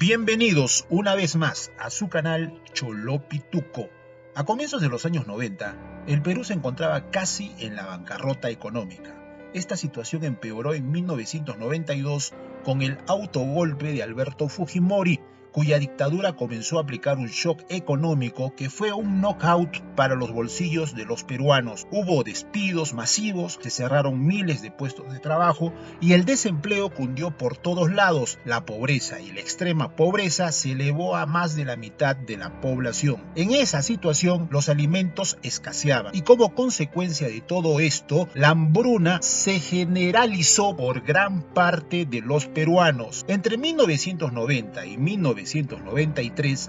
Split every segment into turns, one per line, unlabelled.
Bienvenidos una vez más a su canal Cholopituco. A comienzos de los años 90, el Perú se encontraba casi en la bancarrota económica. Esta situación empeoró en 1992 con el autogolpe de Alberto Fujimori, cuya dictadura comenzó a aplicar un shock económico que fue un knockout para los bolsillos de los peruanos. Hubo despidos masivos, se cerraron miles de puestos de trabajo y el desempleo cundió por todos lados. La pobreza y la extrema pobreza se elevó a más de la mitad de la población. En esa situación, los alimentos escaseaban y como consecuencia de todo esto, la hambruna se generalizó por gran parte de los peruanos. Entre 1990 y 1993,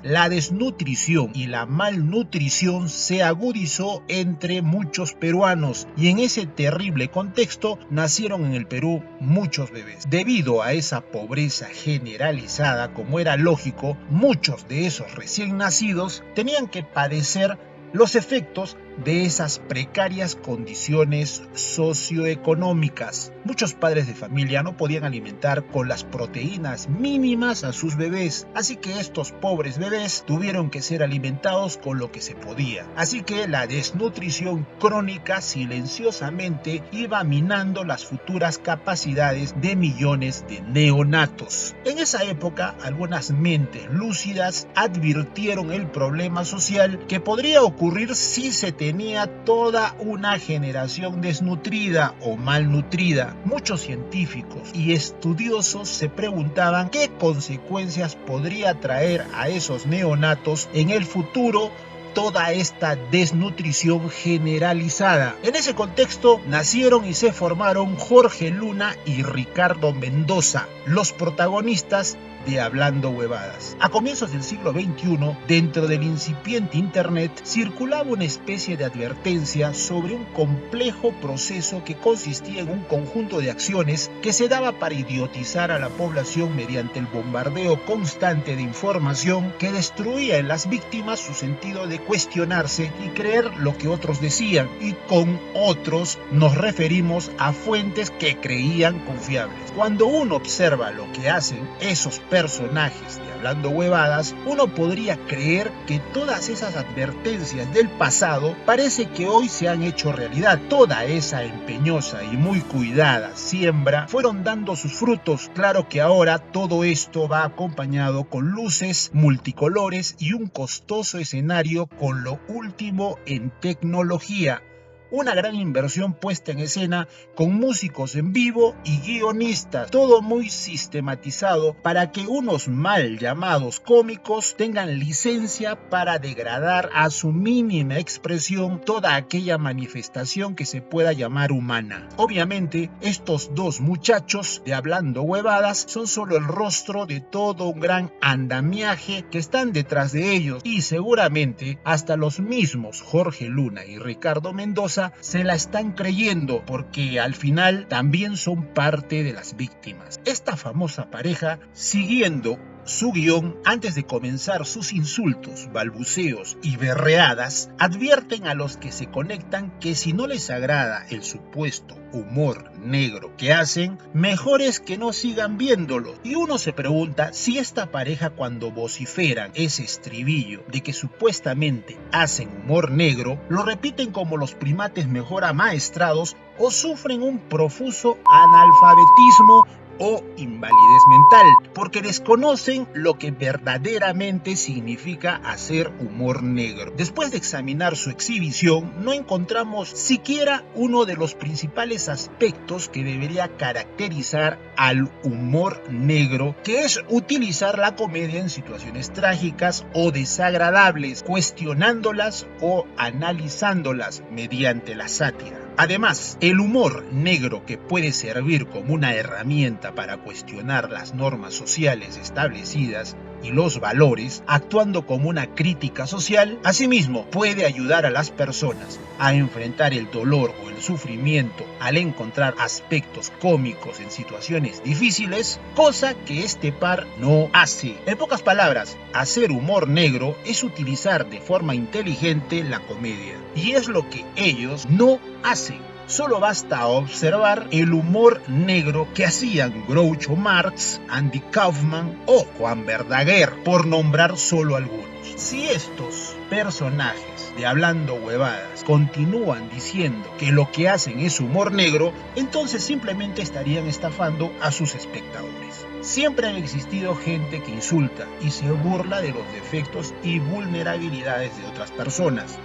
la desnutrición y la malnutrición se agudizó entre muchos peruanos y en ese terrible contexto nacieron en el Perú muchos bebés. Debido a esa pobreza generalizada, como era lógico, muchos de esos recién nacidos tenían que padecer los efectos de esas precarias condiciones socioeconómicas. Muchos padres de familia no podían alimentar con las proteínas mínimas a sus bebés, así que estos pobres bebés tuvieron que ser alimentados con lo que se podía. Así que la desnutrición crónica silenciosamente iba minando las futuras capacidades de millones de neonatos. En esa época, algunas mentes lúcidas advirtieron el problema social que podría ocurrir si se tenía toda una generación desnutrida o malnutrida. Muchos científicos y estudiosos se preguntaban qué consecuencias podría traer a esos neonatos en el futuro toda esta desnutrición generalizada. En ese contexto nacieron y se formaron Jorge Luna y Ricardo Mendoza, los protagonistas de Hablando Huevadas. A comienzos del siglo XXI, dentro del incipiente Internet, circulaba una especie de advertencia sobre un complejo proceso que consistía en un conjunto de acciones que se daba para idiotizar a la población mediante el bombardeo constante de información que destruía en las víctimas su sentido de cuestionarse y creer lo que otros decían, y con otros nos referimos a fuentes que creían confiables. Cuando uno observa lo que hacen esos personajes de Hablando Huevadas, uno podría creer que todas esas advertencias del pasado parece que hoy se han hecho realidad. Toda esa empeñosa y muy cuidada siembra fueron dando sus frutos. Claro que ahora todo esto va acompañado con luces multicolores y un costoso escenario con lo último en tecnología. Una gran inversión puesta en escena con músicos en vivo y guionistas, todo muy sistematizado para que unos mal llamados cómicos tengan licencia para degradar a su mínima expresión toda aquella manifestación que se pueda llamar humana. Obviamente, estos dos muchachos de Hablando Huevadas son solo el rostro de todo un gran andamiaje que están detrás de ellos, y seguramente hasta los mismos Jorge Luna y Ricardo Mendoza se la están creyendo, porque al final también son parte de las víctimas. Esta famosa pareja, siguiendo su guión, antes de comenzar sus insultos, balbuceos y berreadas, advierten a los que se conectan que si no les agrada el supuesto humor negro que hacen, mejor es que no sigan viéndolo. Y uno se pregunta si esta pareja, cuando vociferan ese estribillo de que supuestamente hacen humor negro, lo repiten como los primates mejor amaestrados o sufren un profuso analfabetismo o invalidez mental, porque desconocen lo que verdaderamente significa hacer humor negro. Después de examinar su exhibición, no encontramos siquiera uno de los principales aspectos que debería caracterizar al humor negro, que es utilizar la comedia en situaciones trágicas o desagradables, cuestionándolas o analizándolas mediante la sátira. Además, el humor negro, que puede servir como una herramienta para cuestionar las normas sociales establecidas y los valores, actuando como una crítica social, asimismo puede ayudar a las personas a enfrentar el dolor o el sufrimiento al encontrar aspectos cómicos en situaciones difíciles, cosa que este par no hace. En pocas palabras, hacer humor negro es utilizar de forma inteligente la comedia, y es lo que ellos no hacen. Solo basta observar el humor negro que hacían Groucho Marx, Andy Kaufman o Juan Verdaguer, por nombrar solo algunos. Si estos personajes de Hablando Huevadas continúan diciendo que lo que hacen es humor negro, entonces simplemente estarían estafando a sus espectadores. Siempre han existido gente que insulta y se burla de los defectos y vulnerabilidades de otras personas.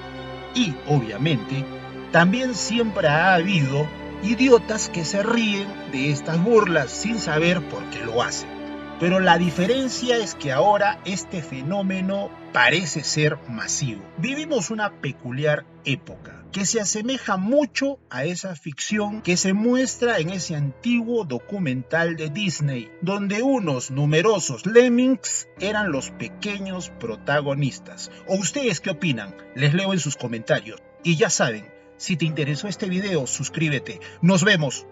Y, obviamente, también siempre ha habido idiotas que se ríen de estas burlas sin saber por qué lo hacen. Pero la diferencia es que ahora este fenómeno parece ser masivo. Vivimos una peculiar época que se asemeja mucho a esa ficción que se muestra en ese antiguo documental de Disney, donde unos numerosos lemmings eran los pequeños protagonistas. ¿O ustedes qué opinan? Les leo en sus comentarios. Y ya saben, si te interesó este video, suscríbete. Nos vemos.